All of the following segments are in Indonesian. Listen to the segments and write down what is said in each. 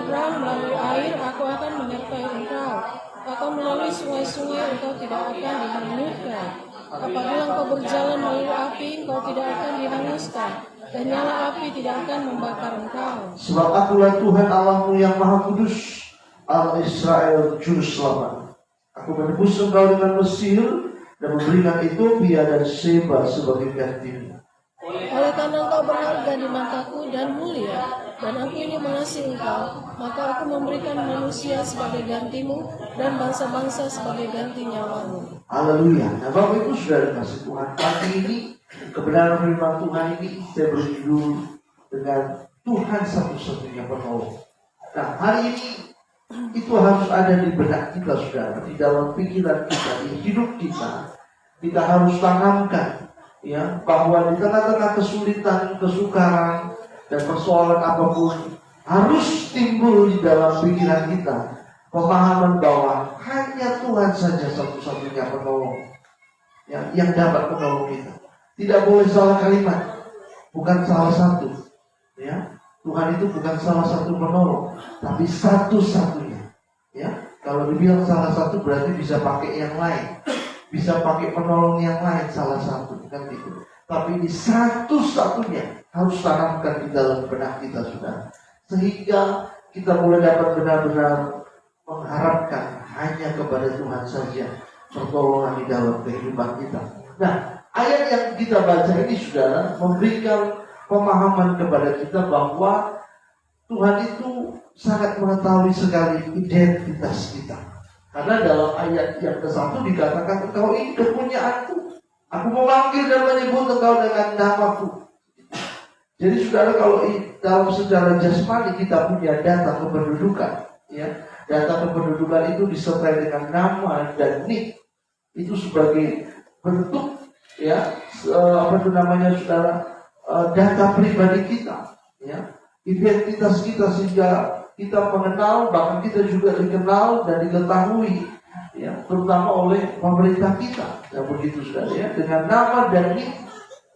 menyeberang melalui air, aku akan menyertai engkau. Engkau melalui sungai-sungai, engkau tidak akan dihanyutkan. Apabila engkau berjalan melalui api, engkau tidak akan dihanguskan, dan nyala api tidak akan membakar engkau. Sebab akulah Tuhan Allahmu yang Maha Kudus, Allah Israel Juru Selamat. Aku menebus engkau dengan Mesir dan memberikan Ethiopia dan Seba sebagai gantimu. Oleh karena engkau berharga di mataku dan mulia, dan aku ini mengasihi engkau, maka aku memberikan manusia sebagai gantimu dan bangsa-bangsa sebagai ganti nyawamu. Haleluya. Nah, Bapak Ibu sudah dikasih Tuhan, pagi ini kebenaran firman Tuhan ini saya beri judul dengan Tuhan satu-satunya penolong. Nah, hari ini itu harus ada di benak kita, saudara, di dalam pikiran kita, di hidup kita. Kita harus tanamkan, ya, bahwa di tengah-tengah kesulitan, kesukaran, dan persoalan apapun harus timbul di dalam pikiran kita pemahaman bahwa hanya Tuhan saja satu-satunya penolong, ya, yang dapat menolong kita. Tidak boleh salah kalimat, bukan salah satu, ya. Tuhan itu bukan salah satu penolong, tapi satu-satunya. Ya, kalau dibilang salah satu berarti bisa pakai yang lain, bisa pakai penolong yang lain salah satu, kan gitu. Tapi ini satu-satunya harus tanamkan di dalam benak kita, saudara, sehingga kita mulai dapat benar-benar mengharapkan hanya kepada Tuhan saja pertolongan di dalam kehidupan kita. Nah, ayat yang kita baca ini, saudara, memberikan pemahaman kepada kita bahwa Tuhan itu sangat mengetahui sekali identitas kita. Karena dalam ayat yang ke-1 dikatakan, engkau ini kepunyaanku, aku memanggil dan menyebut engkau dengan namaku. Jadi saudara, kalau dalam sejarah jasmani kita punya data kependudukan, ya, data kependudukan itu disertai dengan nama dan nik, itu sebagai bentuk, ya, saudara, data pribadi kita, ya, identitas kita, sehingga kita mengenal, bahkan kita juga dikenal dan diketahui, ya, terutama oleh pemerintah kita. Ya, begitu, saudara, ya, dengan nama dan nik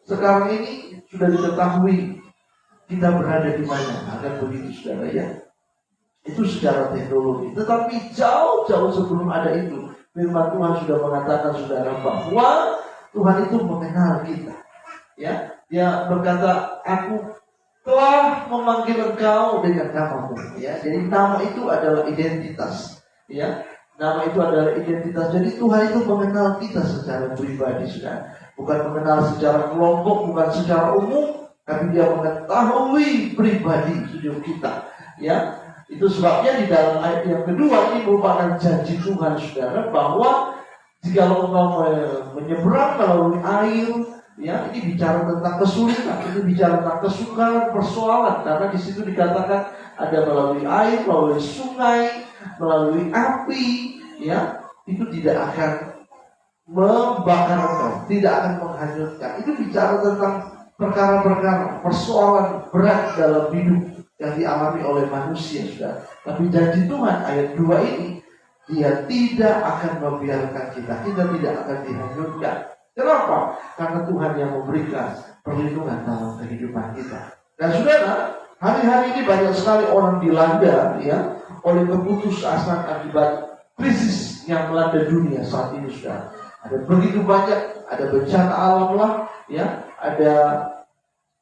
sekarang ini sudah diketahui kita berada di mana. Akan begitu, saudara, ya. Itu secara teknologi. Tetapi jauh-jauh sebelum ada itu, firman Tuhan sudah mengatakan, saudara, bahwa Tuhan itu mengenal kita. Ya, dia berkata, aku telah memanggil engkau dengan namamu. Ya, jadi nama itu adalah identitas. Ya, nama itu adalah identitas. Jadi Tuhan itu mengenal kita secara pribadi, saudara. Bukan mengenal secara kelompok, bukan secara umum, tapi dia mengetahui pribadi hidup kita. Ya, itu sebabnya di dalam ayat yang kedua ini merupakan janji Tuhan, saudara, bahwa jika engkau menyeberang melalui air, ya, ini bicara tentang kesulitan, ini bicara tentang kesukaran, persoalan, karena di situ dikatakan ada melalui air, melalui sungai, melalui api, ya, itu tidak akan membakar engkau, tidak akan menghanyutkan. Itu bicara tentang perkara-perkara, persoalan berat dalam hidup yang dialami oleh manusia, saudara. Tapi janji Tuhan ayat 2 ini, dia tidak akan membiarkan kita tidak akan dihanyutkan. Kenapa? Karena Tuhan yang memberikan perlindungan dalam kehidupan kita. Dan saudara, hari-hari ini banyak sekali orang dilanda, ya, oleh keputusasaan akibat krisis yang melanda dunia saat ini, saudara. Ada begitu banyak, ada bencana alam lah, ya, ada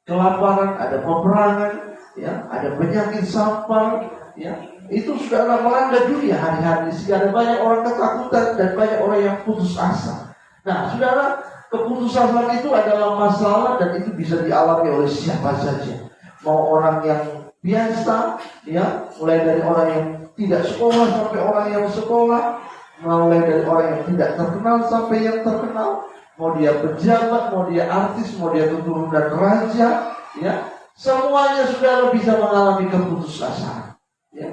kelaparan, ada peperangan, ya, ada penyakit sampar, ya. Itu saudara melanda dunia hari-hari, sehingga ada banyak orang ketakutan dan banyak orang yang putus asa. Nah, saudara, keputusasaan itu adalah masalah dan itu bisa dialami oleh siapa saja. Mau orang yang biasa, ya, mulai dari orang yang tidak sekolah sampai orang yang sekolah, mulai dari orang yang tidak terkenal sampai yang terkenal, mau dia pejabat, mau dia artis, mau dia keturunan raja, ya, semuanya saudara bisa mengalami keputusasaan. Ya.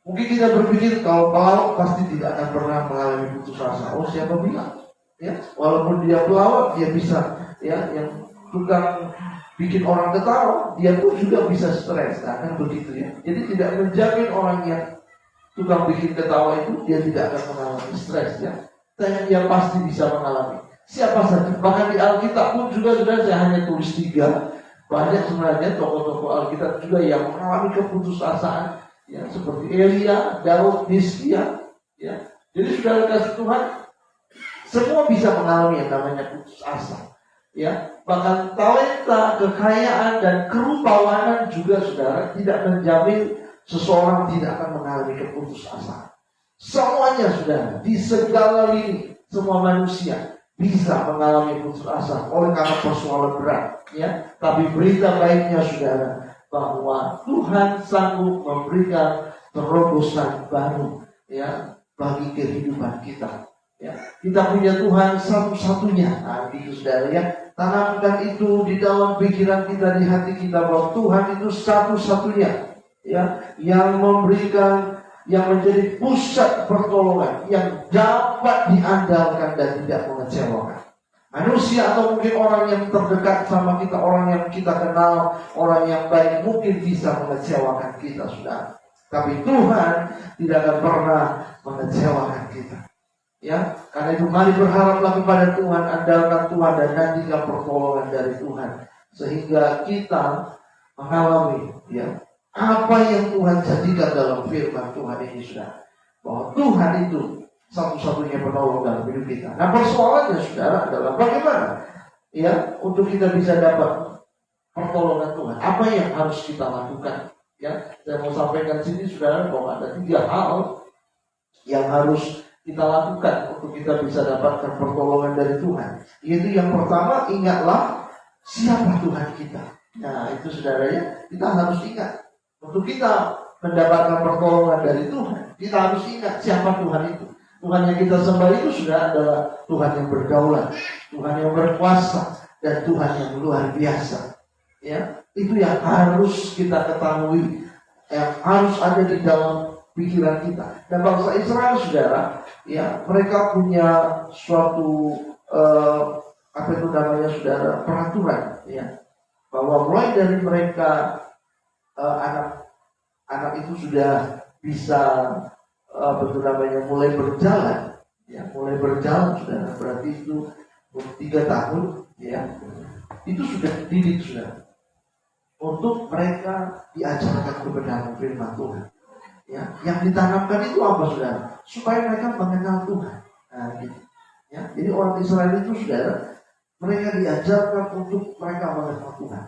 Mungkin kita berpikir kalau pelawak pasti tidak akan pernah mengalami putus asa. Oh, siapa bilang? Ya, walaupun dia pelawak, dia bisa, ya, yang tukang bikin orang ketawa, dia pun juga bisa stres. Nah, kan begitu, ya. Jadi tidak menjamin orang yang tukang bikin ketawa itu dia tidak akan mengalami stres, ya. Tapi dia pasti bisa mengalami. Siapa saja. Bahkan di Alkitab pun juga sudah saya hanya tulis 3. Banyak sebenarnya tokoh-tokoh Alkitab juga yang mengalami keputusasaan. ya, seperti Elia, Daud, Hizkia, ya. Jadi saudara kasih Tuhan, semua bisa mengalami yang namanya putus asa, ya. Bahkan talenta, kekayaan dan kerupawanan juga saudara tidak menjamin seseorang tidak akan mengalami keputusasaan. Semuanya saudara, di segala lini, semua manusia bisa mengalami putus asa oleh karena persoalan berat, ya. Tapi berita baiknya saudara, bahwa Tuhan sanggup memberikan terobosan baru, ya, bagi kehidupan kita. Ya, kita punya Tuhan satu-satunya. Nah, itu saudara, ya. Tanamkan itu di dalam pikiran kita, di hati kita, bahwa Tuhan itu satu-satunya, ya, yang memberikan, yang menjadi pusat pertolongan, yang dapat diandalkan dan tidak mengecewakan. Manusia atau mungkin orang yang terdekat sama kita, orang yang kita kenal, orang yang baik, mungkin bisa mengecewakan kita, saudara. Tapi Tuhan tidak akan pernah mengecewakan kita. Ya, karena itu mari berharaplah kepada Tuhan, andalkan Tuhan dan nantikan pertolongan dari Tuhan, sehingga kita mengalami, ya, apa yang Tuhan jadikan dalam firman Tuhan ini, saudara. Bahwa Tuhan itu satu-satunya penolong dalam hidup kita. Nah, persoalannya saudara adalah bagaimana, ya, untuk kita bisa dapat pertolongan Tuhan. Apa yang harus kita lakukan? Ya, saya mau sampaikan sini saudara bahwa ada 3 hal yang harus kita lakukan untuk kita bisa dapatkan pertolongan dari Tuhan. Yaitu yang pertama, ingatlah siapa Tuhan kita. Nah, itu saudara, ya, kita harus ingat. Untuk kita mendapatkan pertolongan dari Tuhan, kita harus ingat siapa Tuhan itu. Tuhan yang kita sembah itu sudah adalah Tuhan yang berdaulat, Tuhan yang berkuasa, dan Tuhan yang luar biasa. Ya, itu yang harus kita ketahui, yang harus ada di dalam pikiran kita. Dan bangsa Israel, saudara, ya, mereka punya suatu apa itu namanya, saudara, peraturan, ya, bahwa mulai dari mereka anak itu sudah bisa mulai berjalan, ya, mulai berjalan, saudara, berarti itu 3 tahun, ya, itu sudah dididik, saudara, untuk mereka diajarkan kebenaran firman Tuhan. Ya, yang ditanamkan itu apa, saudara? Supaya mereka mengenal Tuhan. Nah, gitu. Ya, jadi orang Israel itu, saudara, mereka diajarkan untuk mereka mengenal Tuhan.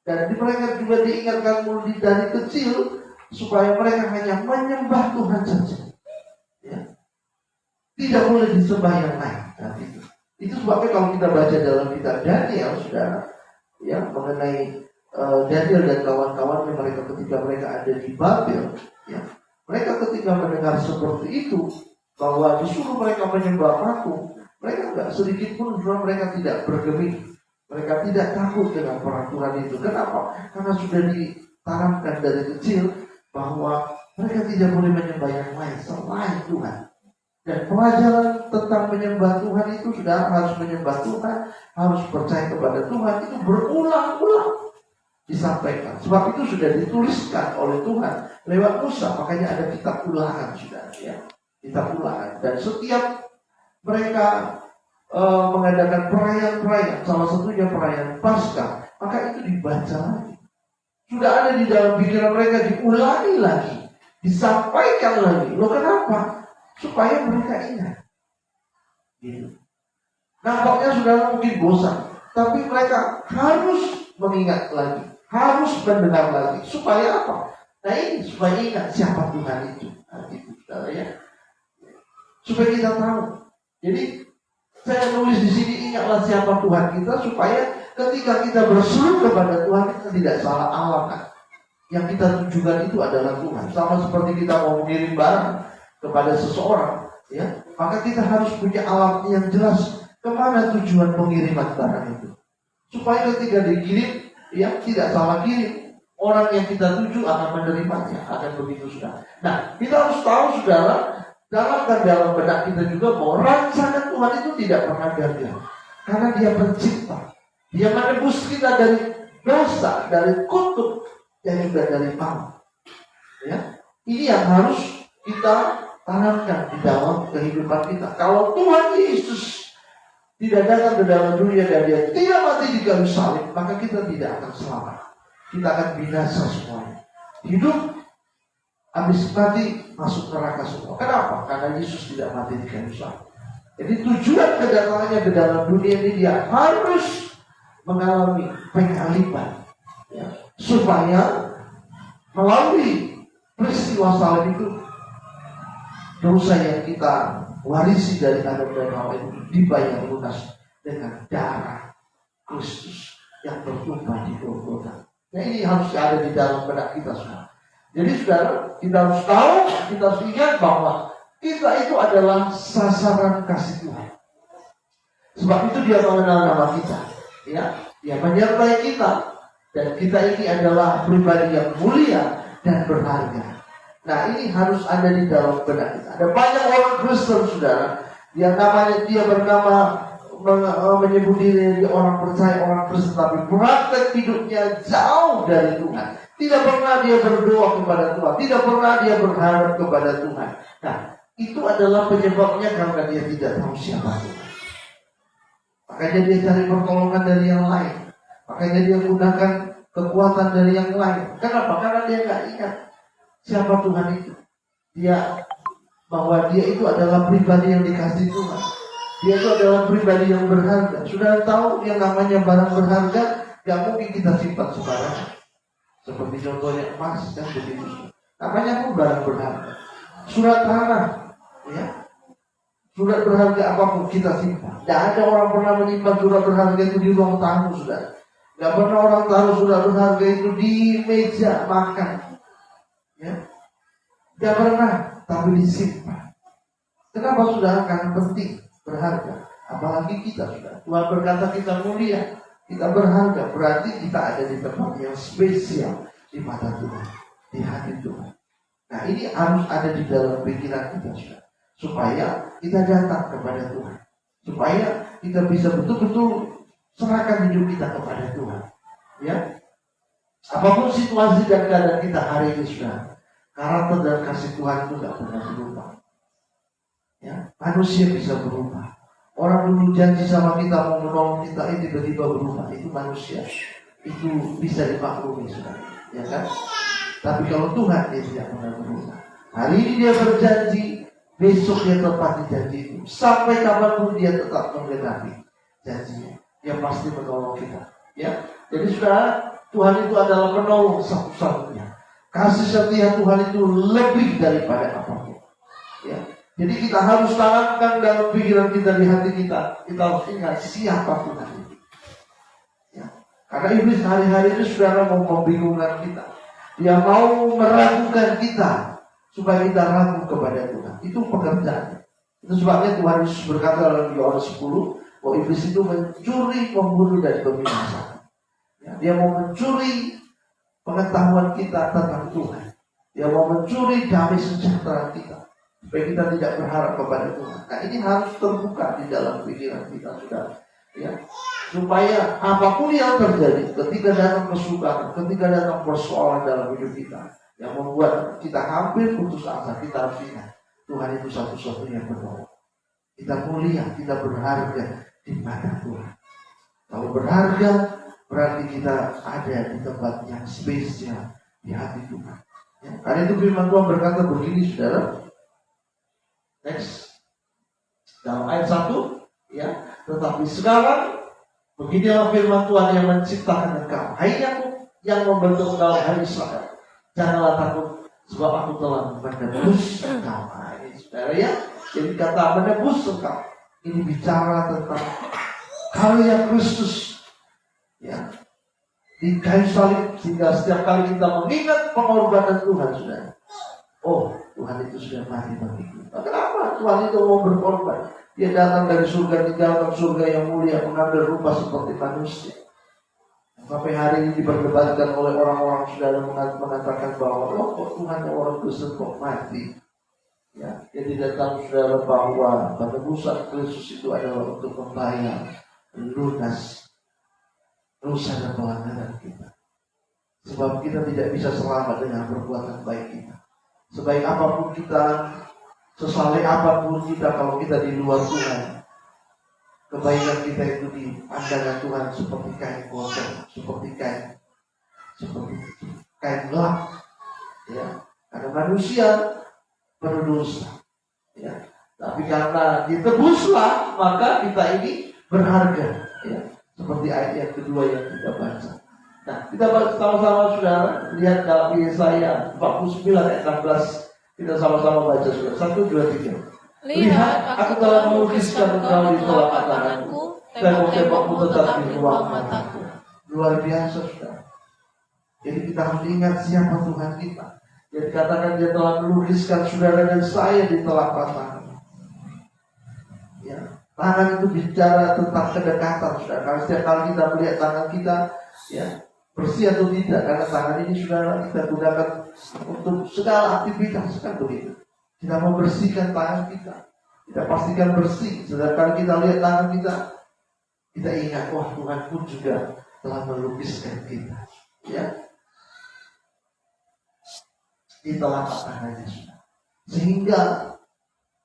Dan mereka juga diingatkan mulai dari kecil supaya mereka hanya menyembah Tuhan saja. Ya. Tidak boleh disembah yang lain. Nah, itu sebabnya kalau kita baca dalam kitab Daniel, saudara, ya, mengenai Daniel dan kawan-kawannya, mereka ketika mereka ada di Babel, ya, mereka ketika mendengar seperti itu, bahwa disuruh mereka menyembah patung, mereka enggak sedikit pun mereka tidak bergeming. Mereka tidak takut dengan peraturan itu. Kenapa? Karena sudah ditanamkan dari kecil bahwa mereka tidak boleh menyembah yang lain selain Tuhan. Dan pelajaran tentang menyembah Tuhan itu, sudah harus menyembah Tuhan, harus percaya kepada Tuhan, itu berulang-ulang disampaikan. Sebab itu sudah dituliskan oleh Tuhan lewat Musa. Makanya ada kitab ulangan, sudah, ya, kitab ulangan. Dan setiap mereka mengadakan perayaan-perayaan, salah satunya perayaan Paskah, maka itu dibaca lagi. Sudah ada di dalam pikiran mereka, diulangi lagi, disampaikan lagi. Loh, kenapa? Supaya mereka ingat. Gitu. Nampaknya sudah mungkin bosan, tapi mereka harus mengingat lagi, harus mendengar lagi. Supaya apa? Nah, ini supaya ingat siapa Tuhan itu. Nah, itu, saudara, ya. Supaya kita tahu. Jadi saya nulis di sini, ingatlah siapa Tuhan kita, supaya ketika kita berseru kepada Tuhan, kita tidak salah alamat. Yang kita tujukan itu adalah Tuhan. Sama seperti kita mau mengirim barang kepada seseorang, ya, maka kita harus punya alamat yang jelas kemana tujuan pengiriman barang itu. Supaya ketika dikirim, ya, tidak salah kirim. Orang yang kita tuju akan menerimanya, akan begitu, sudah. Nah, kita harus tahu, saudara, dalam benak kita juga bahwa rancangan Tuhan itu tidak pernah gagal. Karena Dia pencipta. Dia menebus kita dari dosa, dari kutuk, dan juga dari maut. Ya, ini yang harus kita tanamkan di dalam kehidupan kita. Kalau Tuhan Yesus tidak datang ke dalam dunia dan Dia tidak mati di kayu salib, maka kita tidak akan selamat. Kita akan binasa semuanya. Hidup habis mati masuk neraka semua. Kenapa? Karena Yesus tidak mati di kayu salib. Jadi tujuan kedatangannya ke dalam dunia ini dia harus mengalami pengaliban, ya, supaya melalui peristiwa salib itu dosa yang kita warisi dari Adam dan Hawa itu dibayar lunas dengan darah Kristus yang bertumpah di Golgota. Nah, ini harus ada di dalam benak kita semua. Jadi saudara, kita harus tahu, kita harus ingat bahwa kita itu adalah sasaran kasih Tuhan. Sebab itu dia mengenal nama kita, ya, dia menyertai kita, dan kita ini adalah pribadi yang mulia dan berharga. Nah, ini harus ada di dalam benak kita. Ada banyak orang Kristen, saudara, yang namanya dia bernama menyebut diri orang percaya, orang Kristen, tapi praktek hidupnya jauh dari Tuhan. Tidak pernah dia berdoa kepada Tuhan, tidak pernah dia berharap kepada Tuhan. Nah, itu adalah penyebabnya karena dia tidak tahu siapa Tuhan. Makanya dia cari pertolongan dari yang lain. Makanya dia gunakan kekuatan dari yang lain. Kenapa? Karena dia nggak ingat siapa Tuhan itu. Bahwa dia itu adalah pribadi yang dikasihi Tuhan. Dia itu adalah pribadi yang berharga. Sudah tahu yang namanya barang berharga, gak mungkin kita simpan sembarangan. Seperti contohnya emas, kan begitu. Namanya pun barang berharga. Surat tanah, ya, surat berharga apapun kita simpan. Tidak ada orang pernah menyimpan surat berharga itu di ruang tamu, saudara. Tidak pernah orang taruh surat berharga itu di meja makan, ya. Tidak pernah, tapi disimpan. Kenapa, saudara? Karena penting, berharga. Apalagi kita, saudara. Tuhan berkata kita mulia, kita berharga. Berarti kita ada di tempat yang spesial di mata Tuhan, di hati Tuhan. Nah, ini harus ada di dalam pikiran kita, saudara, supaya kita datang kepada Tuhan, supaya kita bisa betul-betul serahkan hidup kita kepada Tuhan. Ya, apapun situasi dan keadaan kita hari ini, saudara, karakter dan kasih Tuhan itu tidak pernah berubah. Ya, manusia bisa berubah. Orang dulu janji sama kita mau menolong kita, ini tiba-tiba berubah. Itu manusia. Itu bisa dimaklumi, saudara. Ya kan? Tapi kalau Tuhan, dia tidak pernah berubah. Hari ini dia berjanji, besok dia tepati janji itu. Sampai kapanpun dia tetap menggenapi janjinya. Dia pasti menolong kita. Ya, jadi saudara, Tuhan itu adalah penolong satu-satunya. Kasih setia Tuhan itu lebih daripada apapun. Ya. Jadi kita harus tanamkan dalam pikiran kita, di hati kita. Kita harus ingat siapa Tuhan itu. Ya. Karena iblis hari-hari ini saudara mau membingungkan kita. Dia mau meragukan kita supaya kita ragu kepada Tuhan. Itu pekerjaannya. Itu sebabnya Tuhan Yesus berkata dalam Yohanes 10 bahwa iblis itu mencuri, membunuh, dan membinasakan. Ya. Dia mau mencuri pengetahuan kita tentang Tuhan. Dia mau mencuri damai sejahtera kita, supaya kita tidak berharap kepada Tuhan. Nah, ini harus terbuka di dalam pikiran kita, saudara. Ya, supaya apapun yang terjadi, ketika datang kesukaran, ketika datang persoalan dalam hidup kita yang membuat kita hampir putus asa, kita harus ingat Tuhan itu satu-satunya penolong. Kita mulia, kita berharga di mata Tuhan. Kalau berharga, berarti kita ada di tempat yang spesial di hati Tuhan. Ya, karena itu firman Tuhan berkata begini, saudara. Next. Dalam ayat 1, ya, tetapi sekarang beginilah firman Tuhan yang menciptakan engkau, hai Yakub, yang membentuk engkau, hai Israel. Janganlah takut, sebab aku telah menebus engkau. Nah, ini saudara, ya. Jadi kata menebus engkau ini bicara tentang karya Kristus, ya, di kayu salib, sehingga setiap kali kita mengingat pengorbanan Tuhan, saudara, oh, Tuhan itu sudah mati bagiku. Nah, kenapa Tuhan itu mau berkorban? Dia datang dari surga, tinggalkan surga yang mulia, mengambil rupa seperti manusia. Sampai hari ini diperdebatkan oleh orang-orang, saudara, mengatakan bahwa oh, kok Tuhan yang orang Kristen kok mati? Ya, dia tidak tahu, saudara, bahwa penebusan Kristus itu adalah untuk membayar lunas dosa dan pelanggaran kita. Sebab kita tidak bisa selamat dengan perbuatan baik kita. Sebaik apapun kita, sesaleh apapun kita, kalau kita di luar Tuhan, kebaikan kita itu di pandangan Tuhan seperti kain kotor, seperti kain gelap, ya. Karena manusia penuh dosa. Ya. Tapi karena ditebuslah, maka kita ini berharga. Ya. Seperti ayat yang kedua yang kita baca. Nah, kita sama-sama saudara lihat dalam Yesaya 49 ayat 16. Kita sama-sama baca saudara. 1, 2, 3. Lihat, aku telah melukiskan engkau di telapak tanganku, tembok-tembokmu tetap di ruang mataku. Luar biasa saudara. Jadi kita harus ingat siapa Tuhan kita. Yang dikatakan dia telah melukiskan saudara dan saya di telapak tangan. Ya. Tangan itu bicara tentang kedekatan saudara. Karena setiap kali kita melihat tangan kita, ya, bersih atau tidak, karena tangan ini saudara kita gunakan untuk segala aktivitas, kan begitu. Kita membersihkan tangan kita, kita pastikan bersih. Sedangkan kita lihat tangan kita, kita ingat, wah Tuhan pun juga telah melukiskan kita, ya, di telapak tangannya saudara. Sehingga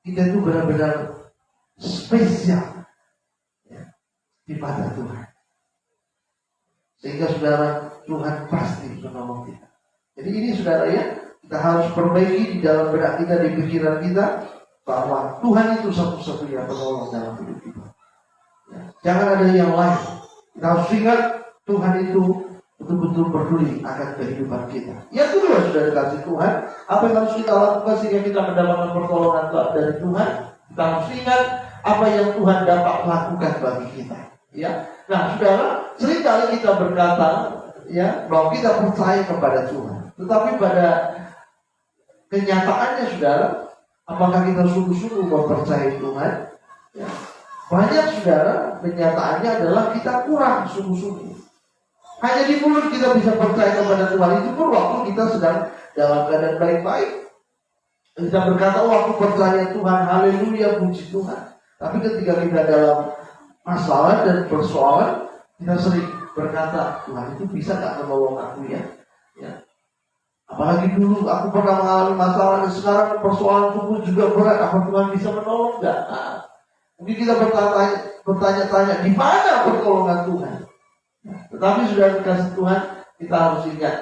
kita itu benar-benar spesial, ya, di mata Tuhan. Sehingga saudara, Tuhan pasti menolong kita. Jadi ini saudara ya, kita harus perbaiki di dalam benak kita, di pikiran kita, bahwa Tuhan itu satu-satunya penolong dalam hidup kita. Ya. Jangan ada yang lain. Kita harus ingat Tuhan itu betul-betul peduli akan kehidupan kita. Yang kedua saudara kasih Tuhan, apa yang harus kita lakukan sehingga kita mendapatkan pertolongan dari Tuhan? Kita harus ingat apa yang Tuhan dapat lakukan bagi kita. Ya, nah saudara, seringkali kita berkata, ya, bahwa kita percaya kepada Tuhan. Tetapi pada kenyataannya saudara, apakah kita sungguh-sungguh mempercayai Tuhan? Ya. Banyak saudara, kenyataannya adalah kita kurang sungguh-sungguh. Hanya di mulut kita bisa percaya kepada Tuhan, itu pun waktu kita sedang dalam keadaan baik-baik. Kita berkata, oh aku percaya Tuhan, haleluya, puji Tuhan. Tapi ketika kita dalam masalah dan persoalan, kita sering berkata, Tuhan itu bisa gak menolong aku ya? Ya. Apalagi dulu aku pernah mengalami masalah dan sekarang persoalan pun juga berat. Apa Tuhan bisa menolong gak? Nah, mungkin kita bertanya-tanya di mana pertolongan Tuhan? Nah, tetapi sudah dikasih Tuhan, kita harus ingat,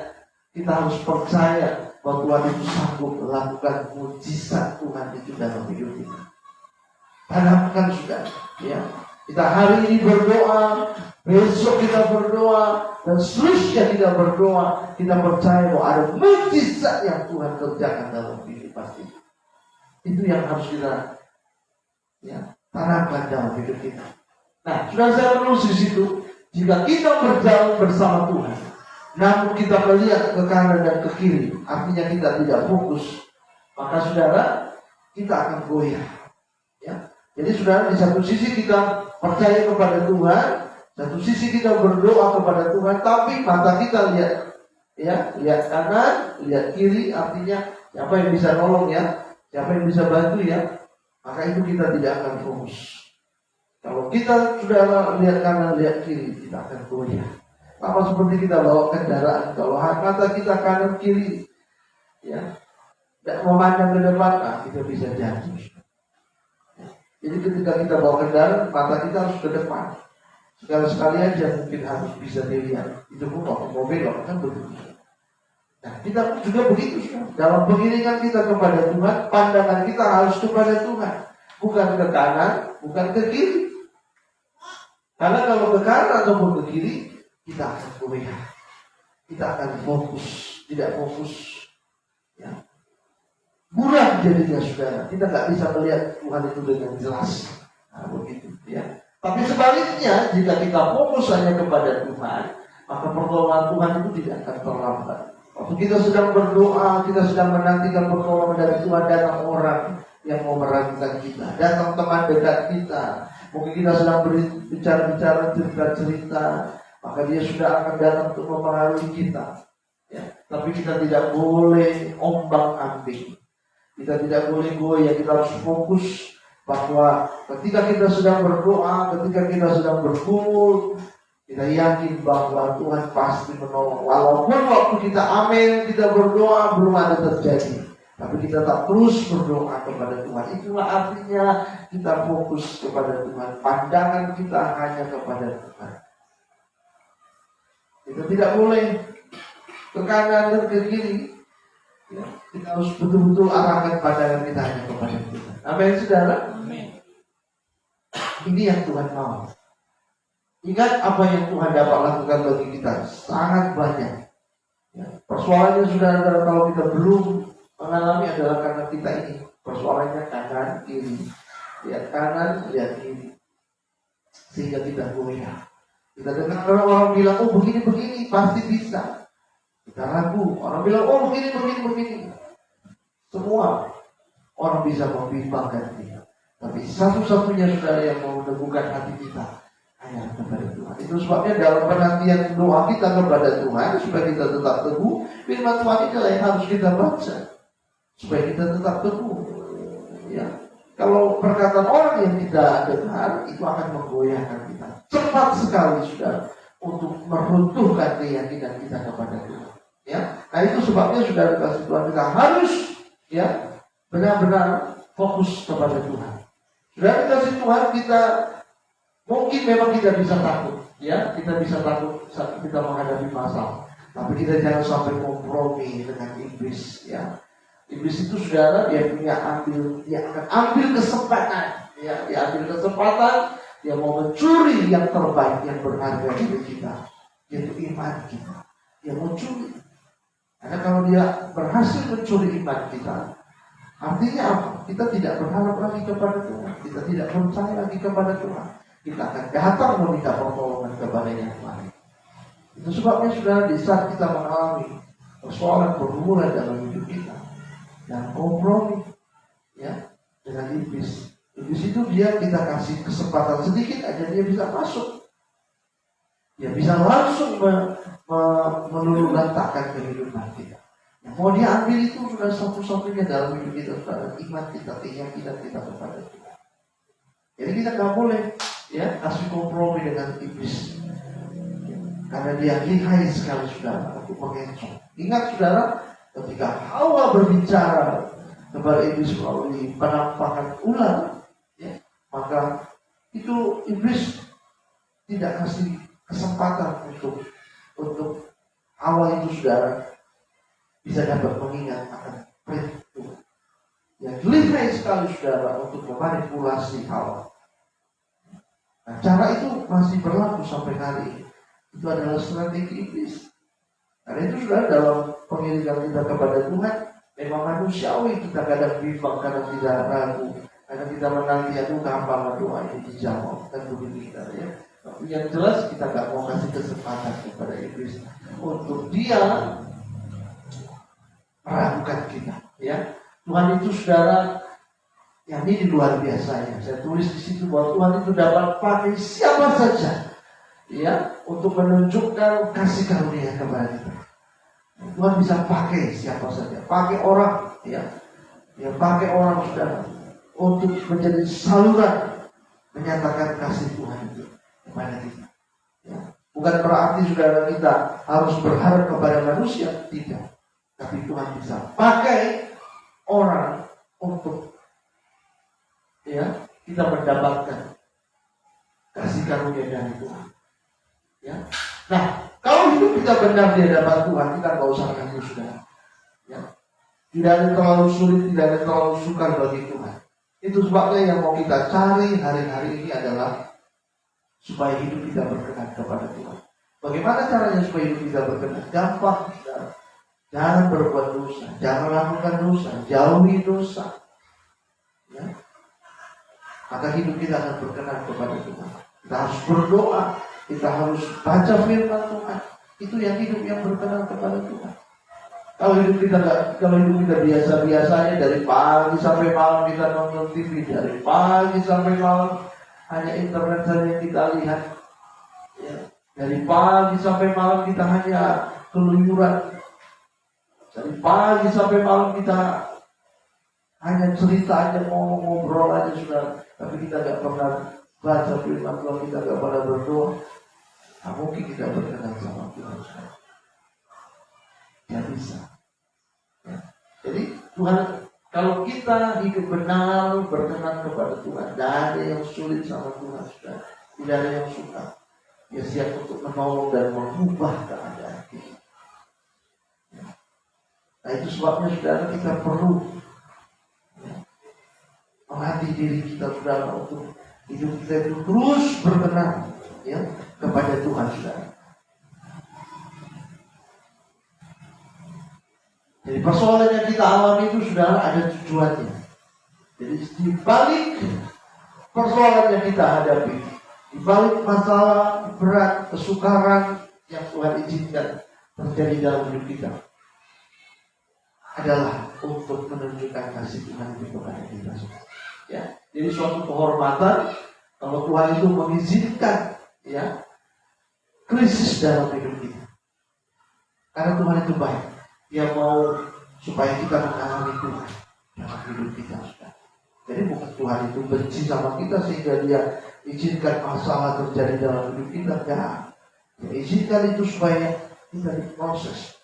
kita harus percaya bahwa Tuhan itu sanggup melakukan mujizat Tuhan itu dalam hidup kita. Harapkan sudah, ya. Kita hari ini berdoa, besok kita berdoa, dan seterusnya kita berdoa. Kita percaya bahwa ada mujizat yang Tuhan kerjakan dalam kehidupan kita. Itu yang harus kita, ya, tanamkan dalam hidup kita. Nah, sudah saya menulis di situ, jika kita berjalan bersama Tuhan, namun kita melihat ke kanan dan ke kiri, artinya kita tidak fokus, maka saudara, kita akan goyah. Ya. Jadi saudara, di satu sisi kita percaya kepada Tuhan, satu sisi kita berdoa kepada Tuhan, tapi mata kita lihat, ya, lihat kanan, lihat kiri, artinya siapa yang bisa nolong ya, siapa yang bisa bantu ya, maka itu kita tidak akan fokus. Kalau kita sudah lihat kanan, lihat kiri, kita akan goyah. Sama seperti kita bawa kendaraan, kalau mata kita kanan kiri, ya, tidak memandang ke depan, nah, kita bisa jatuh. Jadi ketika kita bawa kendaraan, mata kita harus ke depan. Sekali-sekali aja mungkin harus bisa dilihat. Itu pun waktu mobil, kan begitu. Nah, kita juga begitu. Dalam pengiringan kita kepada Tuhan, pandangan kita harus kepada Tuhan, bukan ke kanan, bukan ke kiri. Karena kalau ke kanan ataupun ke kiri, kita akan goyah, kita akan fokus, tidak fokus, ya. Buram jadinya saudara, kita nggak bisa melihat Tuhan itu dengan jelas, nah, begitu, ya. Tapi sebaliknya, jika kita fokus hanya kepada Tuhan, maka pertolongan Tuhan itu tidak akan terlambat. Waktu kita sedang berdoa, kita sedang menantikan pertolongan dari Tuhan, datang orang yang mau meragukan kita, datang teman dekat kita. Mungkin kita sedang berbicara-bicara, cerita-cerita, maka dia sudah akan datang untuk mempengaruhi kita. Ya. Tapi kita tidak boleh ombang-ambing. Kita tidak boleh goyah. Kita harus fokus bahwa ketika kita sedang berdoa, ketika kita sedang bergumul, kita yakin bahwa Tuhan pasti menolong. Walaupun waktu kita amin, kita berdoa belum ada terjadi, tapi kita tak terus berdoa kepada Tuhan. Itulah artinya kita fokus kepada Tuhan. Pandangan kita hanya kepada Tuhan. Kita tidak boleh ke kanan dan ke kiri. Ya, kita harus betul-betul arahkan pandangan kita hanya kepada Tuhan. Amin, saudara. Amin. Ini yang Tuhan mau. Ingat apa yang Tuhan dapat lakukan bagi kita sangat banyak. Ya, persoalannya saudara, kalau kita belum mengalami adalah karena kita ini persoalannya kanan kiri, lihat kanan lihat kiri, sehingga kita goyah. Kita dengar orang bilang, oh begini pasti bisa. Kita ragu. Orang bilang, oh begini. Semua orang bisa membimbangkan kita. Tapi satu-satunya saudara yang mau meneguhkan hati kita hanya kepada Tuhan. Itu sebabnya dalam penantian doa kita kepada Tuhan, supaya kita tetap teguh, firman Tuhan inilah yang harus kita baca. Supaya kita tetap teguh. Ya. Kalau perkataan orang yang tidak dengar, itu akan menggoyahkan kita. Cepat sekali sudah untuk meruntuhkan keyakinan kita kepada Tuhan. Ya, nah itu sebabnya sudah dikasih Tuhan, kita harus ya benar-benar fokus kepada Tuhan. Sudah dikasih Tuhan, kita mungkin memang kita bisa takut, ya kita bisa takut saat kita menghadapi masalah. Tapi kita jangan sampai kompromi dengan iblis, ya. Iblis itu saudara, dia akan ambil kesempatan, ya, dia ambil kesempatan, dia mau mencuri yang terbaik, yang berharga dari kita, yaitu iman kita. Dia mau curi. Karena kalau dia berhasil mencuri iman kita, artinya apa? Kita tidak berharap lagi kepada Tuhan, kita tidak percaya lagi kepada Tuhan. Kita akan datang meminta pertolongan kepada yang lain. Itu sebabnya saudara, di saat kita mengalami persoalan pergumulan dalam hidup kita, dan kompromi ya dengan iblis. Iblis itu kita kasih kesempatan sedikit aja, dia bisa masuk. Dia bisa langsung meluluhlantakkan kehidupan kita. Yang mau dia ambil itu sudah satu-satunya dalam hidup kita, pada iman kita, keyakinan kita kepada Tuhan. Jadi kita nggak boleh ya kasih kompromi dengan iblis. Karena dia lihai sekali saudara untuk mengecoh. Ingat saudara, ketika Hawa berbicara kepada iblis melalui penampakan ular, ya, maka itu iblis tidak kasih kesempatan untuk Hawa itu saudara bisa dapat mengingat akan perintah Tuhan. Yang lihai sekali saudara untuk memanipulasi Hawa. Nah, cara itu masih berlaku sampai hari ini. Itu adalah strategi iblis. Karena itu sudah dalam pengiriman kita kepada Tuhan, memang manusiawi kita kadang bimbang, kadang tidak ragu, kadang kita menanti aduh kapan doa ini dijawab dan begitu kita ya. Tapi yang jelas kita nggak mau kasih kesempatan kepada iblis untuk dia meragukan kita. Ya, Tuhan itu saudara, yang ini luar biasa ya. Saya tulis di situ bahwa Tuhan itu dapat pakai siapa saja, ya, untuk menunjukkan kasih karunia kepada kita. Tuhan bisa pakai siapa saja, pakai orang, ya, pakai orang saudara untuk menjadi saluran menyatakan kasih Tuhan itu kepada kita. Ya. Bukan berarti saudara kita harus berharap kepada manusia, tidak. Tapi Tuhan bisa pakai orang untuk ya kita mendapatkan kasih karunia dari Tuhan. Ya. Nah, kalau hidup kita benar di hadapan Tuhan, kita nggak usah ragu saudara. Ya. Tidak ada yang terlalu sulit, tidak ada yang terlalu sukar bagi Tuhan. Itu sebabnya yang mau kita cari hari-hari ini adalah supaya hidup kita berkenan kepada Tuhan. Bagaimana caranya supaya hidup kita berkenan? Gampang, saudara. Jangan berbuat dosa, jangan lakukan dosa, jauhi dosa. Ya. Maka hidup kita akan berkenan kepada Tuhan. Kita harus berdoa, kita harus baca firman Tuhan. Itu yang hidup yang berkenan kepada Tuhan. Kalau hidup kita biasa-biasanya dari pagi sampai malam kita nonton TV, dari pagi sampai malam hanya internet saja yang kita lihat. Ya. Dari pagi sampai malam kita hanya keluyuran. Dari pagi sampai malam kita hanya cerita aja, ngobrol aja sudah. Tapi kita gak pernah baca firman Tuhan, kita gak pernah berdoa. Nah, mungkin kita berkenan sama Tuhan. Ya bisa. Ya. Jadi Tuhan, kalau kita hidup benar, berkenan kepada Tuhan, tidak ada yang sulit sama Tuhan, sudah. Tidak ada yang suka. Dia siap untuk menolong dan mengubah keadaan kita. Ya. Nah itu sebabnya saudara kita perlu melatih diri kita saudara untuk hidup kita itu terus berkenan ya kepada Tuhan saudara. Jadi persoalan yang kita alami itu saudara ada tujuannya. Jadi di balik persoalan yang kita hadapi, di balik masalah berat, kesukaran yang Tuhan izinkan terjadi dalam hidup kita, adalah untuk menunjukkan kasih Tuhan itu kepada kita. Ya, jadi suatu kehormatan kalau Tuhan itu mengizinkan ya krisis dalam hidup kita. Karena Tuhan itu baik. Dia mau supaya kita mengalami Tuhan dalam hidup kita. Jadi bukan Tuhan itu benci sama kita sehingga dia izinkan masalah terjadi dalam hidup kita. Enggak. Dia izinkan itu supaya kita diproses,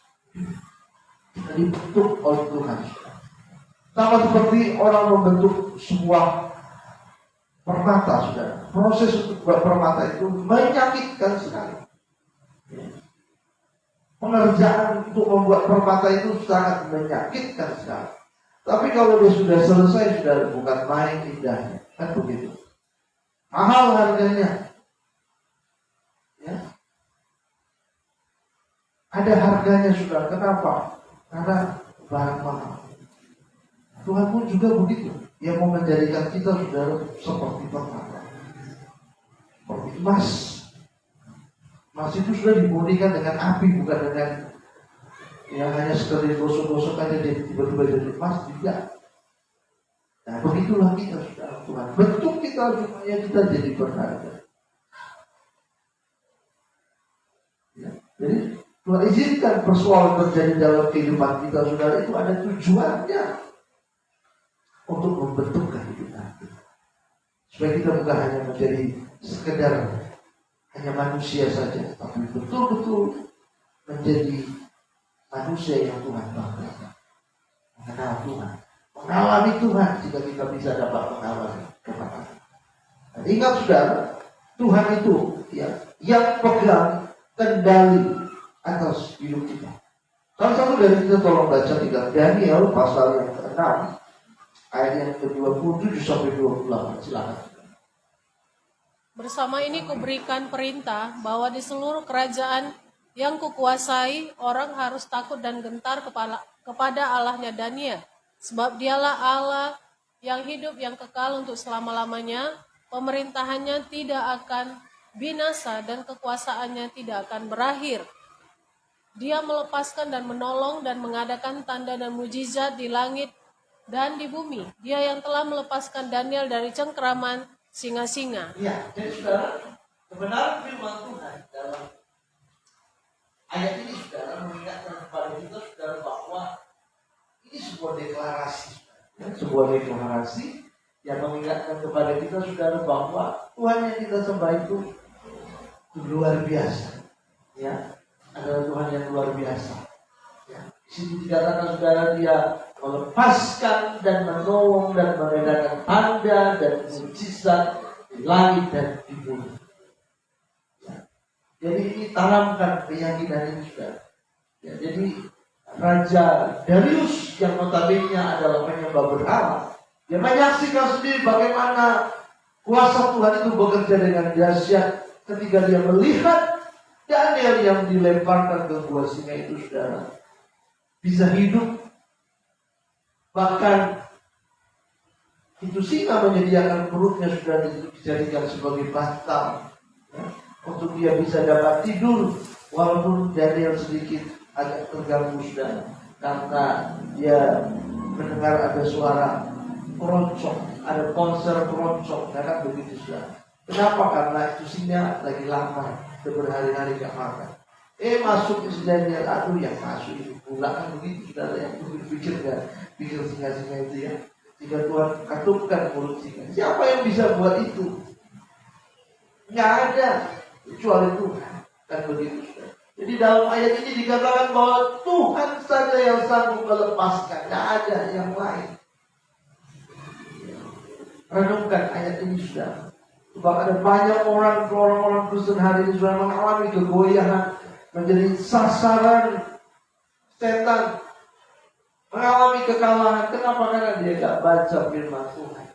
kita dibentuk oleh Tuhan. Sama seperti orang membentuk sebuah permata, saudara. Proses untuk buat permata itu menyakitkan sekali. Pengerjaan untuk membuat permata itu sangat menyakitkan sekali. Tapi kalau dia sudah selesai, sudah bukan main indahnya, kan begitu. Mahal harganya. Ya. Ada harganya sudah. Kenapa? Karena barang mahal. Tuhan pun juga begitu. Dia mau menjadikan kita saudara seperti permata, seperti emas. Emas itu sudah dimurnikan dengan api, bukan dengan yang hanya sekedar gosok-gosok aja dia tiba-tiba jadi emas, tidak. Nah begitulah kita saudara. Tuhan bentuk kita supaya kita jadi berharga. Ya. Jadi Tuhan izinkan persoalan terjadi dalam kehidupan kita saudara, itu ada tujuannya untuk membentukkan kehidupan kita. Supaya kita bukan hanya menjadi sekedar hanya manusia saja, tapi betul-betul menjadi manusia yang Tuhan banggakan. Mengenal Tuhan, mengalami Tuhan jika kita bisa dapat mengalami kepada. Nah, ingat saudara, Tuhan itu ya yang pegang kendali atas hidup kita. Salah satu dari kita tolong baca di Daniel pasal yang ke-6 ayat yang ke-27 sampai 28. Silakan. Bersama ini kuberikan perintah bahwa di seluruh kerajaan yang kukuasai, orang harus takut dan gentar kepada Allahnya Daniel. Sebab dialah Allah yang hidup, yang kekal untuk selama-lamanya. Pemerintahannya tidak akan binasa dan kekuasaannya tidak akan berakhir. Dia melepaskan dan menolong dan mengadakan tanda dan mujizat di langit dan di bumi. Dia yang telah melepaskan Daniel dari cengkeraman singa-singa. Ya, jadi saudara, kebenaran firman Tuhan dalam ayat ini saudara mengingatkan kepada kita saudara bahwa ini sebuah deklarasi, ya, sebuah deklarasi yang mengingatkan kepada kita saudara bahwa Tuhan yang kita sembah itu luar biasa, ya, adalah Tuhan yang luar biasa. Ya, di sini dikatakan saudara dia melepaskan dan menolong dan mengadakan tanda dan mujizat di langit dan di bumi. Ya. Jadi ini tanamkan keyakinan ini saudara. Ya, jadi Raja Darius yang notabene adalah penyembah berhala, dia menyaksikan sendiri bagaimana kuasa Tuhan itu bekerja dengan dahsyat ketika dia melihat Daniel yang dilemparkan ke gua singa itu saudara bisa hidup. Bahkan itu singa menyediakan perutnya sudah dijadikan sebagai bantal, ya, untuk dia bisa dapat tidur walaupun Daniel sedikit agak terganggu sudah karena dia mendengar ada suara keroncong, ada konser keroncong, karena begitu sudah. Kenapa? Karena itu singa lagi lapar, berhari-hari gak makan. Masuk ke Daniel, aduh yang masuk itu pula kan begitu saudara, yang pikir kan, pikir singa-singa itu ya. Jika Tuhan katupkan mulut singa, siapa yang bisa buat itu? Nggak ada kecuali Tuhan, kan begitu saudara. Jadi dalam ayat ini dikatakan bahwa Tuhan saja yang sanggup melepaskan, nggak ada yang lain. Renungkan ayat ini saudara. Sebab ada banyak orang Kristen hari ini sudah mengalami kegoyahan, menjadi sasaran setan mengalami kekalahan. Kenapa? Karena dia tidak baca firman Tuhan.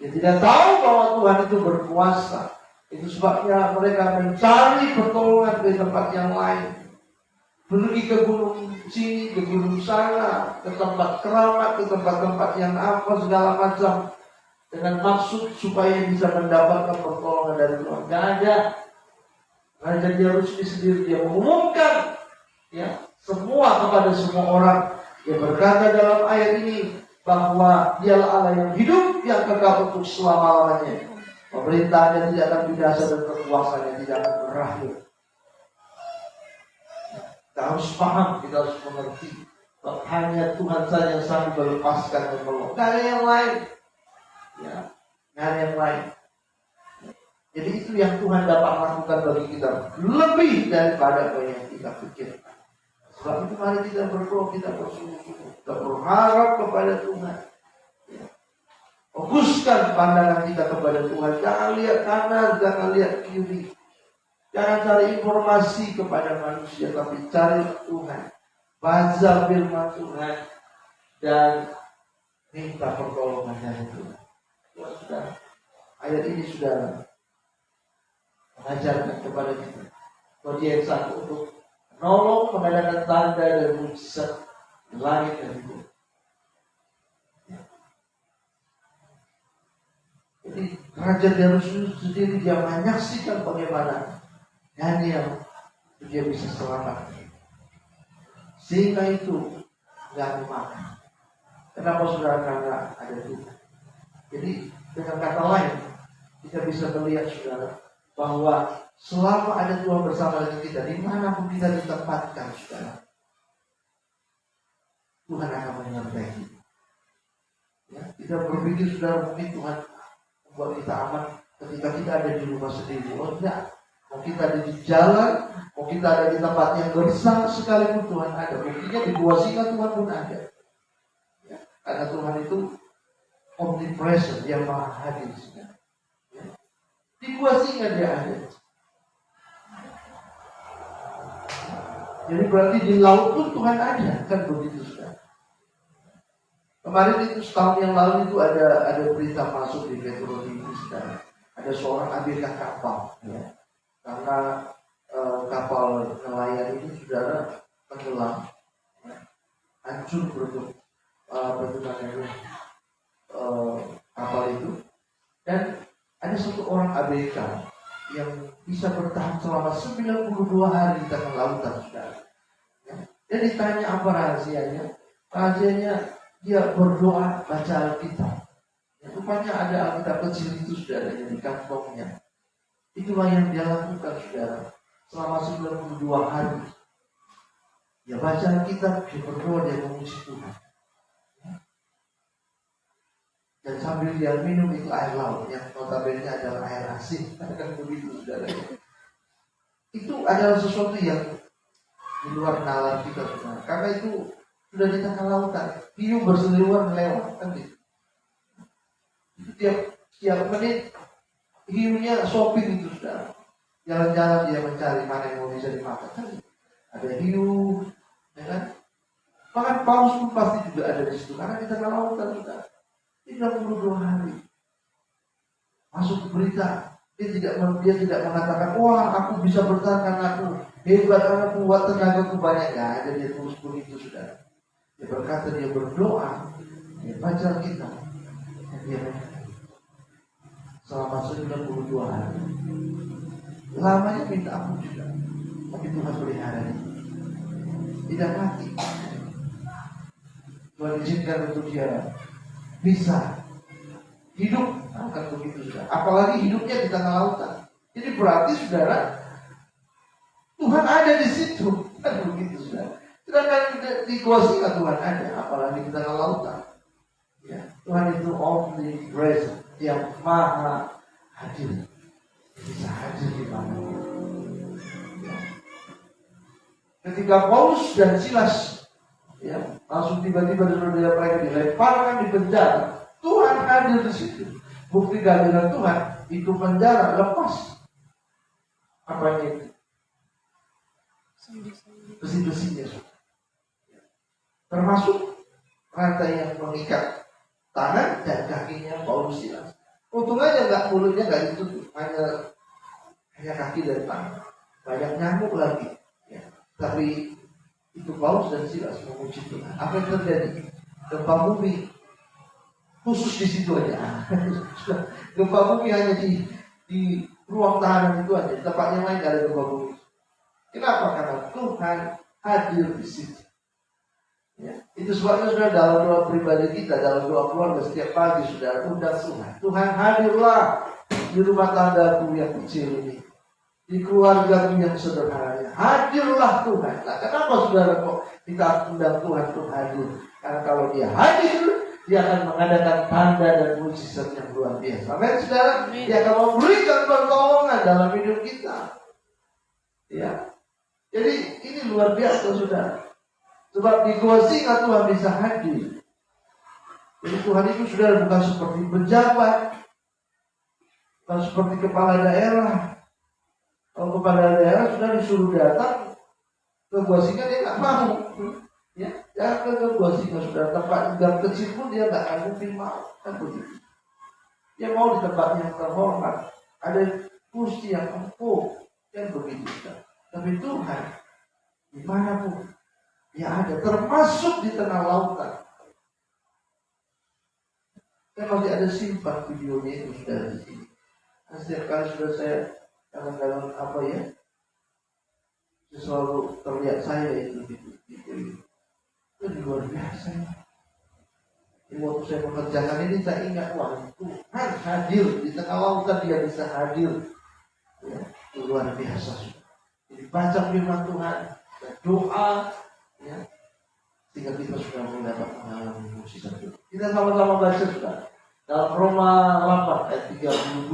Dia tidak tahu bahwa Tuhan itu berkuasa. Itu sebabnya mereka mencari pertolongan di tempat yang lain. Pergi ke gunung sini, ke gunung sana, ke tempat keramat, ke tempat-tempat yang apa segala macam, dengan maksud supaya bisa mendapatkan pertolongan dari Tuhan. Tidak ada. Raja Yerusalem sendiri dia mengumumkan, ya, semua kepada semua orang. Dia berkata dalam ayat ini bahwa Dialah Allah yang hidup, yang kekal untuk selama-lamanya. Pemerintahannya tidak akan binasa dan kekuasaannya tidak akan berakhir. Kita harus paham, kita harus mengerti bahwa hanya Tuhan saja yang sanggup melepaskan dan menolong. Tidak ada yang lain. Ya, tidak ada yang lain. Jadi itu yang Tuhan dapat lakukan bagi kita lebih daripada apa yang kita pikirkan. Sebab itu mari kita berdoa, kita bersungguh-sungguh, kita berharap kepada Tuhan. Ya. Fokuskan pandangan kita kepada Tuhan. Jangan lihat kanan, jangan lihat kiri. Jangan cari informasi kepada manusia, tapi cari Tuhan. Baca firman Tuhan dan minta pertolongan dari Tuhan. Tuhan sudah, ayat ini sudah mengajarkan kepada kita bahwa Dia yang sanggup untuk menolong, mengadakan tanda dan mujizat di langit dan di bumi. Jadi Raja Yerusalem sendiri dia menyaksikan bagaimana Daniel dia bisa selamat, sehingga itu nggak dimakan. Kenapa saudara? Karena ada Tuhan. Jadi dengan kata lain kita bisa melihat saudara bahwa selama ada Tuhan bersama dengan kita, dimanapun kita ditempatkan saudara, Tuhan akan menyertai kita. Ya, kita berpikir saudara mungkin Tuhan membuat kita aman ketika kita ada di rumah sendiri. Oh tidak. Mau kita ada di jalan, mau kita ada di tempat yang gersang sekalipun Tuhan ada. Buktinya di gua singa Tuhan pun ada. Ya, karena Tuhan itu omnipresent, Dia maha hadir. Ya. Di gua singa Dia ada. Jadi berarti di laut pun Tuhan ada, kan begitu sudah. Kemarin itu setahun yang lalu itu ada berita masuk di Metro TV sudah. Ada seorang abk kapal, ya. Karena kapal nelayan ini saudara tenggelam, ya. Hancur bentukannya kapal itu, dan ada satu orang ABK yang bisa bertahan selama 92 hari di tengah lautan saudara. Ya. Dia ditanya apa rahasianya? Rahasianya dia berdoa, baca Alkitab. Ya, rupanya ada Alkitab kecil itu saudara yang di kantongnya. Itulah yang dia lakukan saudara selama 92 hari. Dia baca Alkitab, dia berdoa, dia memuji Tuhan. Dan sambil dia minum itu air laut yang notabene adalah air asin. Kan begitu saudara. Itu adalah sesuatu yang di luar nalar kita saudara. Karena itu sudah di tengah lautan, hiu berseliweran lewat kan gitu. Tiap menit hiunya shopping itu sudah. Jalan-jalan dia mencari mana yang mau bisa dimakan kan. Ada hiu, ya kan? Bahkan paus pun pasti juga ada di situ karena di tengah lautan sudah. 32 hari. Masuk berita, dia tidak mengatakan, wah aku bisa bertahan karena aku hebat, karena aku kuat, tenagaku banyak. Gak ada, dia terus begitu sudah. Dia berkata, dia berdoa, dia baca kita, dan dia selama 92 hari. Lamanya minta ampun juga, tapi Tuhan pelihara dia. Tidak mati. Tuhan izinkan untuk dia bisa hidup, akan begitu sudah. Apalagi hidupnya di tengah lautan. Jadi berarti saudara, Tuhan ada di situ, kan begitu sudah. Sedangkan di gua singa Tuhan ada, apalagi di tengah lautan. Ya, Tuhan itu omnipresent, yang maha hadir, bisa hadir di mana. Ya. Ketika Paulus dan Silas, ya, langsung tiba-tiba mereka dilemparkan di penjara, Tuhan hadir di situ. Bukti kehadiran Tuhan, itu penjara lepas. Apanya itu? Besi-besinya. Termasuk rantai yang mengikat tangan dan kakinya Paulus Silas. Untung aja mulutnya nggak ditutup, hanya kaki dan tangan. Banyak nyamuk lagi. Ya. Tapi itu Paulus dan Silas memuji Tuhan. Apa yang terjadi? Gempa bumi khusus di situ aja. Gempa bumi hanya di ruang tahanan itu aja. Di tempat yang lain nggak ada gempa bumi. Kenapa? Karena Tuhan hadir di situ. Ya. Itu sebabnya sudah dalam doa pribadi kita, dalam doa keluarga setiap pagi sudah undang Tuhan. Tuhan hadirlah di rumah tanggaku yang kecil ini, di keluarga yang sederhana. Hadirlah Tuhan. Nah, kenapa saudara kok kita undang Tuhan untuk hadir? Karena kalau dia hadir, dia akan mengadakan tanda dan mujizat yang luar biasa. Amin, saudara. Dia akan memberikan pertolongan dalam hidup kita. Ya. Jadi ini luar biasa, saudara. Sebab di Gua Singa Tuhan bisa hadir. Jadi Tuhan itu sudah bukan seperti pejabat, bukan seperti kepala daerah. Kalau kepala daerah sudah disuruh datang ke Gua Singa, dia nggak mau. Ya, jangan ke Gua Singa, sudah tempat gang kecil pun dia nggak akan mungkin mau. Kan begitu. Dia mau di tempat yang terhormat, ada kursi yang empuk, kan begitu. Tapi Tuhan dimanapun dia ada, termasuk di tengah lautan. Kan masih ada simpan videonya itu sudah di sini. Nah, setiap kali sudah saya dalam apa ya, selalu terlihat saya itu itu luar biasa. Waktu saya mengerjakan ini saya ingat, wah Tuhan hadir di tengah lautan, dia bisa hadir. Ya, itu luar biasa. Jadi baca firman Tuhan, doa, ya, sehingga kita sudah mendapat pengalaman mujizat itu. Kita sama-sama baca sudah dalam Roma 8 ayat 32,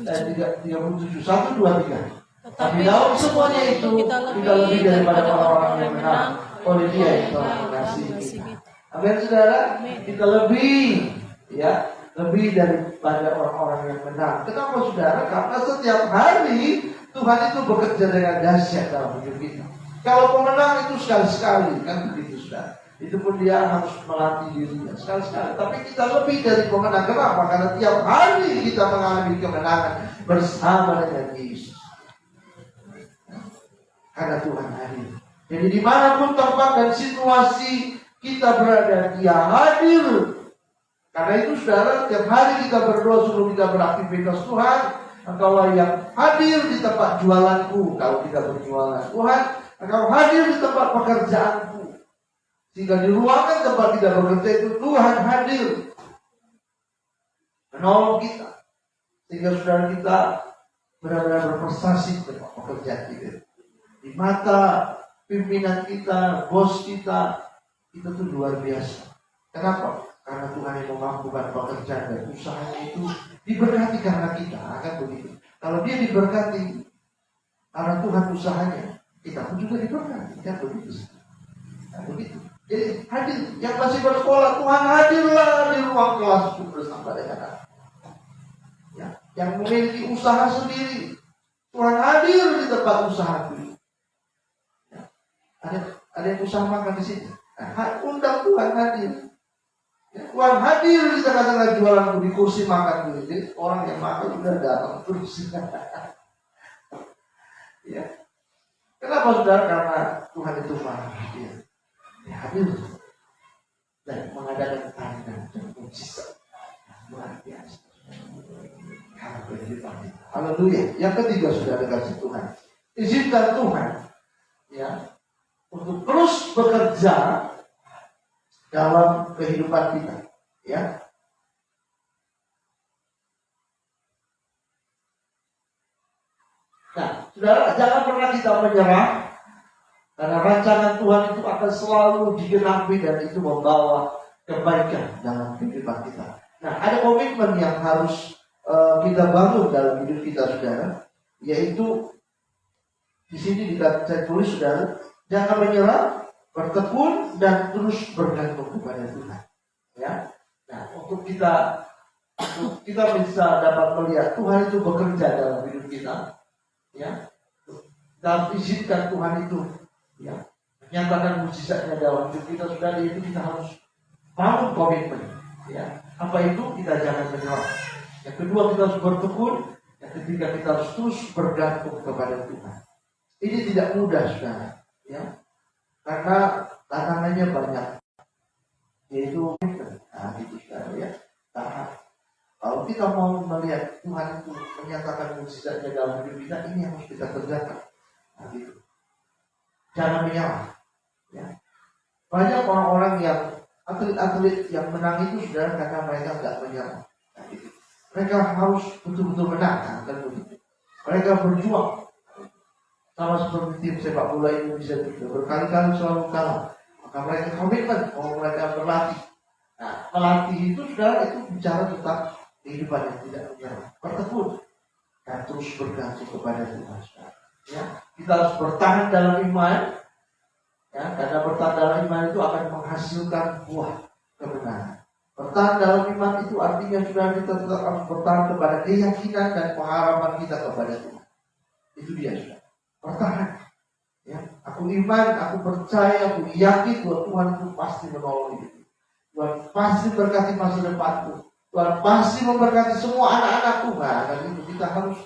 ayat 37, 1, 2, 3. Tapi dalam semuanya itu kita lebih daripada orang-orang yang menang oleh Dia yang telah mengasihi kita. Amin, saudara. Kita lebih, ya, lebih daripada orang-orang yang menang. Kenapa, saudara? Karena setiap hari Tuhan itu bekerja dengan dahsyat dalam hidup kita. Kalau pemenang itu sekali-sekali, kan begitu, saudara. Itu pun dia harus melatih dirinya sekali-sekali. Tapi kita lebih dari pemenang. Kenapa? Karena tiap hari kita mengalami kemenangan bersama dengan Yesus. Karena Tuhan hadir. Jadi dimanapun tempat dan situasi kita berada, Dia hadir. Karena itu, saudara, tiap hari kita berdoa sebelum kita beraktivitas, Tuhan, Engkaulah yang hadir di tempat jualanku. Kalau kita berjualan, Tuhan, Engkau hadir di tempat pekerjaanku. Sehingga di ruangan tempat kita bekerja itu Tuhan hadir menolong kita. Sehingga saudara kita benar-benar berprestasi di tempat pekerjaan kita. Di mata pimpinan kita, bos kita, itu tuh luar biasa. Kenapa? Karena Tuhan yang memampukan pekerjaan dan usahanya itu diberkati karena kita. Akan begitu. Kalau dia diberkati karena Tuhan usahanya, kita pun juga diberkati. Kan begitu. Nah, begitu. Jadi hadir. Yang masih bersekolah, Tuhan hadirlah di ruang kelas itu bersama dengan kita. Ya. Yang memiliki usaha sendiri, Tuhan hadir di tempat usaha itu. Ya. Ada yang usaha makan di sini. Nah, undang Tuhan hadir. Ya, Tuhan hadir di tengah-tengah jualan di kursi makan dulu. Jadi orang yang makan sudah datang terus. Ya. Kenapa, saudara? Karena Tuhan itu maha hadir. Dia hadir dan mengadakan tanda dan mujizat luar biasa. Karena kehidupan kita. Haleluya. Yang ketiga, saudara, kasih Tuhan. Izinkan Tuhan, ya, untuk terus bekerja dalam kehidupan kita, ya. Nah, saudara, jangan pernah kita menyerah, karena rancangan Tuhan itu akan selalu digenapi dan itu membawa kebaikan dalam kehidupan kita. Nah, ada komitmen yang harus kita bangun dalam hidup kita, saudara, yaitu di sini saya tulis, saudara, jangan menyerah, bertekun dan terus bergantung kepada Tuhan. Ya, nah, untuk kita bisa dapat melihat Tuhan itu bekerja dalam hidup kita, ya, dan izinkan Tuhan itu, ya, menyatakan mujizatnya dalam hidup kita, saudara, itu kita harus bangun komitmen. Ya, apa itu? Kita jangan menyerah. Yang kedua, kita harus bertekun. Yang ketiga, kita harus terus bergantung kepada Tuhan. Ini tidak mudah, saudara. Ya, karena tantangannya banyak. Yaitu, nah itu saudara ya. Nah, kalau kita mau melihat Tuhan itu menyatakan mukjizatnya dalam hidup kita, ini yang harus kita kerjakan. Nah, gitu. Jangan menyerah. Ya. Banyak orang-orang yang atlet-atlet yang menang itu saudara karena mereka nggak menyerah. Nah, gitu. Mereka harus betul-betul menang, kan begitu. Mereka berjuang. Sama seperti tim sepak bola Indonesia itu berkali-kali selalu kalah. Maka mereka komitmen mau mereka berlatih. Nah, melatih itu saudara itu bicara tentang kehidupan yang tidak menyerah, bertekun dan terus bergantung kepada Tuhan. Ya, kita harus bertahan dalam iman. Ya, karena bertahan dalam iman itu akan menghasilkan buah kebenaran. Bertahan dalam iman itu artinya saudara kita tetap harus bertahan kepada keyakinan dan pengharapan kita kepada Tuhan. Itu dia saudara. Bertahan. Ya, aku iman, aku percaya, aku yakin bahwa Tuhan itu pasti menolong hidup. Tuhan pasti berkati masa depanku. Tuhan pasti memberkati semua anak-anakku. Nah, dan itu kita harus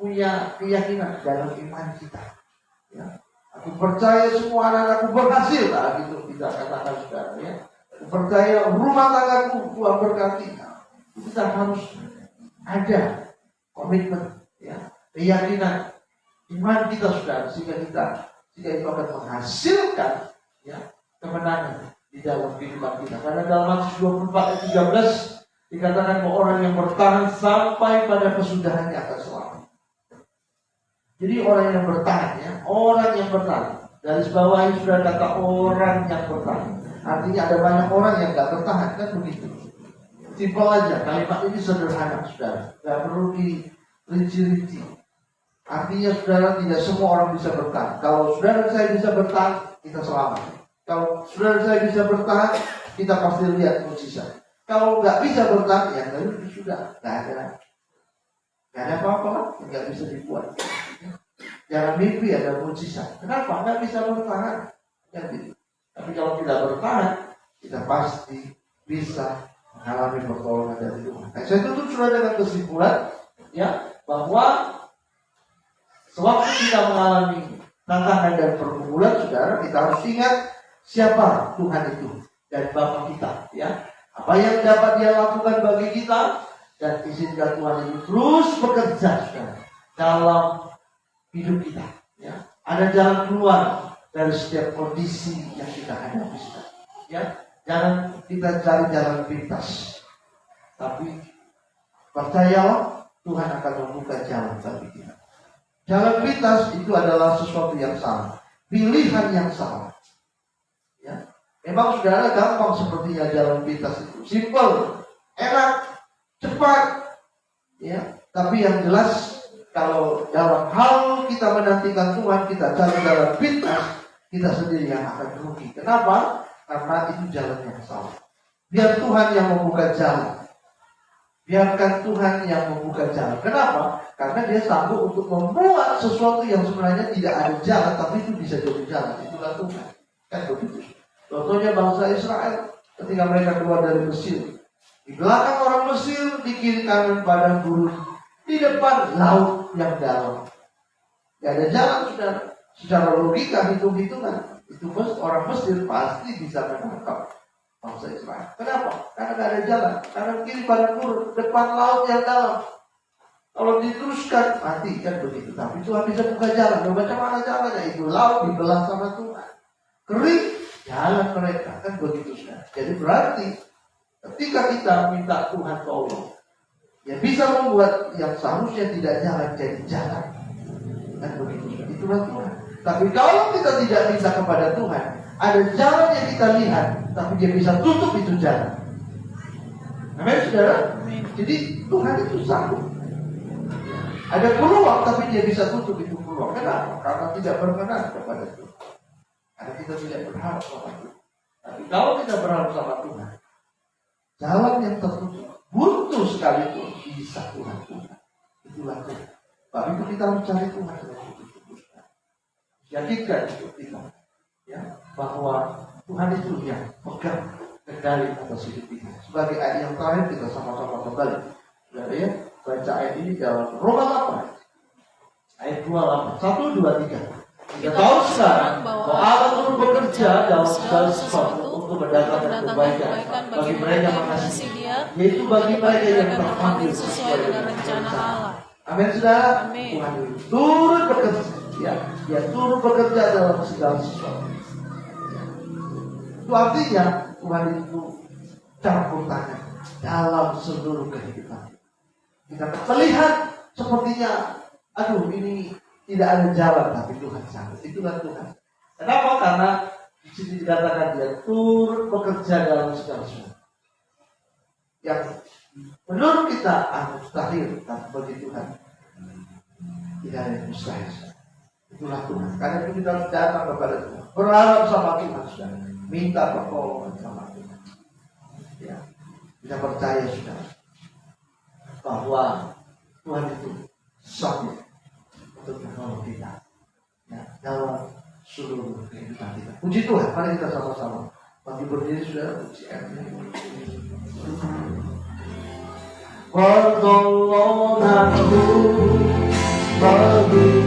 punya keyakinan dalam iman kita. Ya, aku percaya semua anak-anakku berhasil. Nah, gitu kita katakan sekarang ya. Aku percaya rumah tanggaku Tuhan berkati. Nah, kita harus ada komitmen, ya, keyakinan, iman kita saudara, sehingga itu akan menghasilkan ya kemenangan di dalam kehidupan kita. Karena dalam Matius 24 ayat 13 dikatakan bahwa orang yang bertahan sampai pada kesudahannya akan selamat. Jadi orang yang bertahan ya, orang yang bertahan. Garis bawah ini sudah kata orang yang bertahan. Artinya ada banyak orang yang gak bertahan, kan begitu. Simpel aja, kalimat ini sederhana saudara, gak perlu dirinci-rinci. Artinya saudara tidak semua orang bisa bertahan. Kalau saudara saya bisa bertahan, kita selamat. Kalau saudara saya bisa bertahan, kita pasti lihat mukjizat. Kalau nggak bisa bertahan, ya sudah nggak ada apa-apa, nggak bisa dibuat. Jangan mimpi ada mukjizat. Kenapa? Nggak bisa bertahan. Ya, gitu. Tapi kalau kita bertahan, kita pasti bisa mengalami pertolongan dari Tuhan. Nah, saya tutup sudah dengan kesimpulan, ya, bahwa sewaktu kita mengalami tantangan dan pergumulan, saudara, kita harus ingat siapa Tuhan itu dan Bapa kita, ya. Apa yang dapat Dia lakukan bagi kita, dan izinkan Tuhan itu terus bekerja, saudara, dalam hidup kita. Ya. Ada jalan keluar dari setiap kondisi yang kita hadapi, saudara. Ya. Jangan kita cari jalan pintas, tapi percayalah Tuhan akan membuka jalan bagi kita. Jalan pintas itu adalah sesuatu yang salah, pilihan yang salah. Ya, memang saudara gampang sepertinya jalan pintas itu, simple, enak, cepat. Ya, tapi yang jelas kalau dalam hal kita menantikan Tuhan, kita cari jalan pintas, kita sendiri yang akan rugi. Kenapa? Karena itu jalan yang salah. Biar Tuhan yang membuka jalan. Biarkan Tuhan yang membuka jalan. Kenapa? Karena Dia sanggup untuk membuat sesuatu yang sebenarnya tidak ada jalan, tapi itu bisa jadi jalan. Itulah Tuhan. Kan begitu. Contohnya bangsa Israel ketika mereka keluar dari Mesir. Di belakang orang Mesir, di kiri kanan padang gurun, di depan laut yang dalam. Tidak ada jalan, saudara. Secara logika, hitung-hitungan, itu orang Mesir pasti bisa menangkap bangsa Israel. Kenapa? Karena tidak ada jalan. Karena kiri padang gurun, depan laut yang dalam. Kalau diteruskan, mati, kan begitu. Tapi Tuhan bisa buka jalan. Dan macam mana jalannya? Itu laut dibelah sama Tuhan. Kering, jalan mereka. Kan begitu, saudara. Jadi berarti ketika kita minta Tuhan tolong, ya bisa membuat yang seharusnya tidak jalan jadi jalan. Kan begitu, saudara. Itulah Tuhan. Tapi kalau kita tidak minta kepada Tuhan, ada jalan yang kita lihat, tapi Dia bisa tutup itu jalan. Amin, saudara. Jadi Tuhan itu sanggup. Ada peluang, tapi Dia bisa tutup itu peluang. Kenapa? Karena tidak berkenan kepada Tuhan. Karena kita tidak berharap sama Tuhan. Tapi kalau kita berharap sama Tuhan, jalan yang tertutup, buntu sekalipun, bisa Tuhan buka. Itulah Tuhan. Tapi itu kita harus cari Tuhan dengan betul-betul. Yakinkan itu kita, ya, bahwa Tuhan itu yang pegang kendali atas hidup ini. Sebagai ayat yang terakhir kita sama-sama kembali. Saudara ya, baca ayat ini dalam Roma 8 ayat 28. 1, 2, 3. Kita tahu sekarang bahwa Allah turut bekerja dalam segala sesuatu untuk mendatangkan kebaikan bagi mereka yang mengasihi Dia, yaitu bagi mereka yang terpanggil sesuai dengan rencana Allah. Amin, saudara. Tuhan turut bekerja. Ya, Dia turut bekerja dalam segala sesuatu. Itu artinya Tuhan itu campur tangan dalam seluruh kehidupan. Kita melihat sepertinya, aduh ini tidak ada jalan, tapi Tuhan sanggup. Itulah Tuhan. Kenapa? Karena di sini dikatakan Dia turut bekerja dalam segala sesuatu. Yang menurut kita mustahil, tapi bagi Tuhan tidak ada yang mustahil. Itulah Tuhan. Karena itu kita harus datang kepada Tuhan, berharap sama Tuhan, saudara. Minta pertolongan sama Tuhan. Ya, kita percaya, saudara, bahwa Tuhan itu sanggup untuk menolong kita, ya, dalam seluruh kehidupan kita. Puji Tuhan, mari kita sama-sama bagi berdiri, saudara, puji pertolonganku bagi